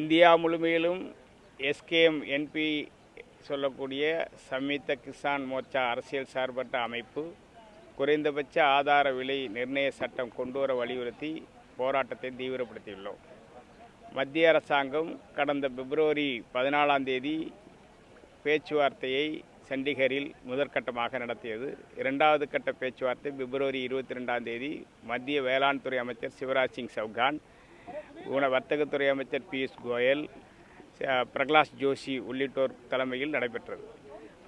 India முழுமையிலும் SKM NP சொல்லக்கூடிய சம்யுக்த கிசான் மோர்ச்சா அரசியல் சார்பற்ற அமைப்பு குறைந்தபட்ச ஆதார விலை நிர்ணய சட்டம் கொண்டு வர வலியுறுத்தி போராட்டத்தை தீவிரப்படுத்தியுள்ளோம். மத்திய அரசாங்கம் கடந்த பிப்ரவரி 14 பேச்சுவார்த்தையை சண்டிகரில் முதற்கட்டமாக நடத்தியது. இரண்டாவது கட்ட பேச்சுவார்த்தை பிப்ரவரி 22 மத்திய வேளாண் துறை அமைச்சர் சிவராஜ் சிங் சௌகான், வர்த்தகத்துறை அமைச்சர் பியூஷ் கோயல், பிரகலாத் ஜோஷி உள்ளிட்டோர் தலைமையில் நடைபெற்றது.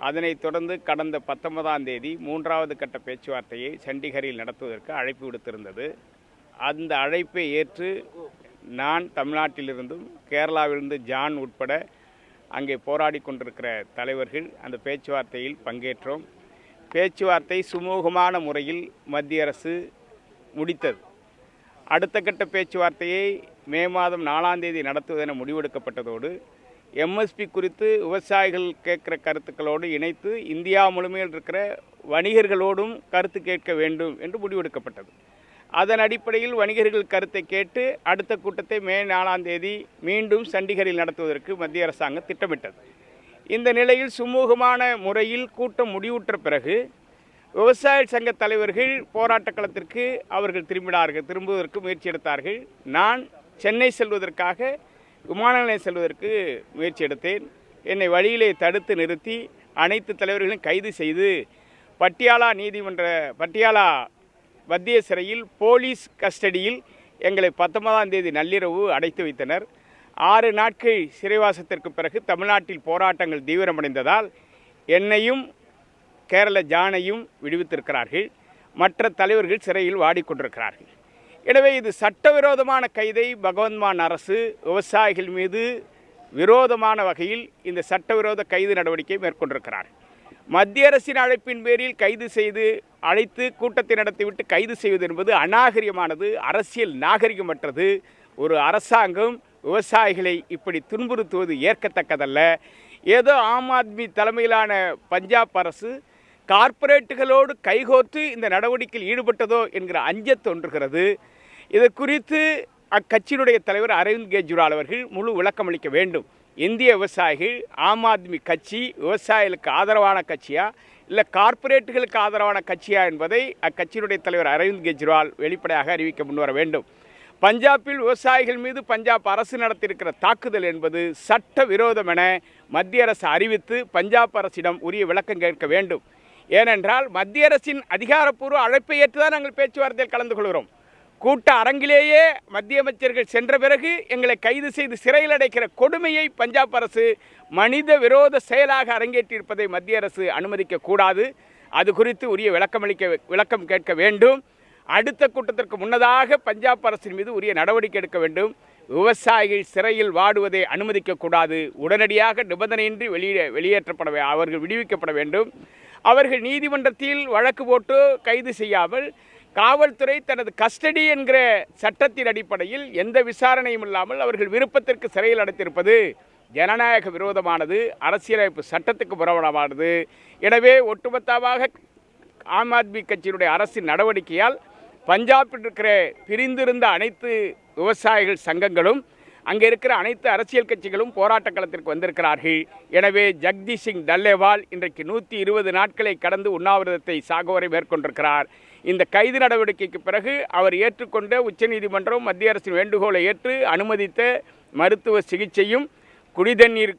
அதனைத் தொடர்ந்து கடந்த 19 மூன்றாவது கட்ட பேச்சுவார்த்தையை சண்டிகரில் நடத்துவதற்கு அழைப்பு விடுத்திருந்தது. அந்த அழைப்பை ஏற்று நான் தமிழ்நாட்டிலிருந்தும் கேரளாவிலிருந்து ஜான் உட்பட அங்கே போராடி கொண்டிருக்கிற தலைவர்கள் அந்த பேச்சுவார்த்தையில் பங்கேற்றோம். பேச்சுவார்த்தை சுமூகமான முறையில் மத்திய அரசு முடித்தது. அடுத்த கட்ட பேச்சுவார்த்தையை மே மாதம் 4 நடத்துவதென முடிவெடுக்கப்பட்டதோடு எம்எஸ்பி குறித்து விவசாயிகள் கேட்குற கருத்துக்களோடு இணைத்து இந்தியா முழுமையில் இருக்கிற வணிகர்களோடும் கருத்து கேட்க வேண்டும் என்று முடிவெடுக்கப்பட்டது. அதன் அடிப்படையில் வணிகர்கள் கருத்தை கேட்டு அடுத்த கூட்டத்தை மே 4 மீண்டும் சண்டிகரில் நடத்துவதற்கு மத்திய அரசாங்கம் திட்டமிட்டது. இந்த நிலையில் சுமூகமான முறையில் கூட்டம் முடிவுற்ற பிறகு விவசாய சங்க தலைவர்கள் போராட்ட களத்திற்கு அவர்கள் திரும்புவதற்கு முயற்சி எடுத்தார்கள். நான் சென்னை செல்வதற்காக விமான நிலையம் செல்வதற்கு முயற்சி எடுத்தேன். என்னை வழியிலே தடுத்து நிறுத்தி அனைத்து தலைவர்களையும் கைது செய்து பட்டியாலா மத்திய சிறையில் போலீஸ் கஸ்டடியில் எங்களை 19 நள்ளிரவு அடைத்து வைத்தனர். 6 நாட்கள் சிறைவாசத்திற்கு பிறகு தமிழ்நாட்டில் போராட்டங்கள் தீவிரமடைந்ததால் என்னையும் கேரள ஜானையும் விடுவித்திருக்கிறார்கள். மற்ற தலைவர்கள் சிறையில் வாடிக்கொண்டிருக்கிறார்கள். எனவே இது சட்டவிரோதமான கைதை பகவந்த்மான் அரசு விவசாயிகள் மீது விரோதமான வகையில் இந்த சட்டவிரோத கைது நடவடிக்கை மேற்கொண்டிருக்கிறார்கள். மத்திய அரசின் அழைப்பின் பேரில் அழைத்து கூட்டத்தை நடத்திவிட்டு கைது செய்வது என்பது அநாகரிகமானது, அரசியல் நாகரிகமற்றது. ஒரு அரசாங்கம் விவசாயிகளை இப்படி துன்புறுத்துவது ஏற்கத்தக்கதல்ல. ஏதோ ஆம் ஆத்மி தலைமையிலான பஞ்சாப் அரசு கார்ப்பரேட்டுகளோடு கைகோர்த்து இந்த நடவடிக்கையில் ஈடுபட்டதோ என்கிற அஞ்சத் தோன்றுகிறது. இது குறித்து அக்கட்சியினுடைய தலைவர் அரவிந்த் கெஜ்ரிவால் அவர்கள் முழு விளக்கம் அளிக்க வேண்டும். இந்திய விவசாயிகள் ஆம் ஆத்மி கட்சி விவசாயிகளுக்கு ஆதரவான கட்சியா இல்லை கார்ப்பரேட்டுகளுக்கு ஆதரவான கட்சியா என்பதை அக்கட்சியினுடைய தலைவர் அரவிந்த் கெஜ்ரிவால் வெளிப்படையாக அறிவிக்க முன்வர வேண்டும். பஞ்சாபில் விவசாயிகள் மீது பஞ்சாப் அரசு நடத்தியிருக்கிற தாக்குதல் என்பது சட்ட விரோதம் என மத்திய அரசு அறிவித்து பஞ்சாப் அரசிடம் உரிய விளக்கம் கேட்க வேண்டும். ஏனென்றால் மத்திய அரசின் அதிகாரப்பூர்வ அழைப்பை ஏற்றுதான் நாங்கள் பேச்சுவார்த்தையில் கலந்து கொள்கிறோம். கூட்ட அரங்கிலேயே மத்திய அமைச்சர்கள் சென்ற பிறகு எங்களை கைது செய்து சிறையில் அடைக்கிற கொடுமையை பஞ்சாப் அரசு மனித விரோத செயலாக அரங்கேற்றியிருப்பதை மத்திய அரசு அனுமதிக்க கூடாது. அது குறித்து உரிய விளக்கம் கேட்க வேண்டும். அடுத்த கூட்டத்திற்கு முன்னதாக பஞ்சாப் அரசின் மீது உரிய நடவடிக்கை எடுக்க வேண்டும். விவசாயிகள் சிறையில் வாடுவதை அனுமதிக்கக்கூடாது. உடனடியாக நிபந்தனையின்றி அவர்கள் விடுவிக்கப்பட வேண்டும். அவர்கள் நீதிமன்றத்தில் வழக்கு போட்டு கைது செய்யாமல் காவல்துறை தனது கஸ்டடி என்கிற சட்டத்தின் அடிப்படையில் எந்த விசாரணையும் இல்லாமல் அவர்கள் விருப்பத்திற்கு சிறையில் அடைத்திருப்பது ஜனநாயக விரோதமானது, அரசியலமைப்பு சட்டத்துக்கு புறம்பானது. எனவே ஒட்டுமொத்தமாக ஆம் ஆத்மி கட்சியினுடைய அரசின் நடவடிக்கையால் பஞ்சாபில் இருக்கிற பிரிந்திருந்த அனைத்து விவசாயிகள் சங்கங்களும் அங்கே இருக்கிற அனைத்து அரசியல் கட்சிகளும் போராட்ட களத்திற்கு வந்திருக்கிறார்கள். எனவே ஜக்தீஷ் சிங் டல்லேவால் இன்றைக்கு 120 நாட்களை கடந்து உண்ணாவிரதத்தை சாகுவரை மேற்கொண்டிருக்கிறார். இந்த கைது நடவடிக்கைக்கு பிறகு அவர் ஏற்றுக்கொண்ட உச்சநீதிமன்றம் மத்திய அரசின் வேண்டுகோளை ஏற்று அனுமதித்த மருத்துவ சிகிச்சையும் குடிதண்ணீர்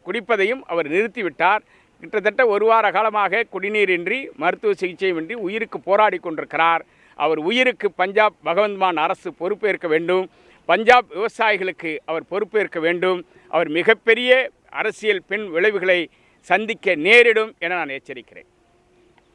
குடிப்பதையும் அவர் நிறுத்திவிட்டார். கிட்டத்தட்ட 1 வார காலமாக குடிநீரின்றி மருத்துவ சிகிச்சையுமின்றி உயிருக்கு போராடி கொண்டிருக்கிறார். அவர் உயிருக்கு பஞ்சாப் பகவந்த்மான் அரசு பொறுப்பேற்க வேண்டும். பஞ்சாப் விவசாயிகளுக்கு அவர் பொறுப்பேற்க வேண்டும். அவர் மிகப்பெரிய அரசியல் பின் விளைவுகளை சந்திக்க நேரிடும் என நான் எச்சரிக்கிறேன்.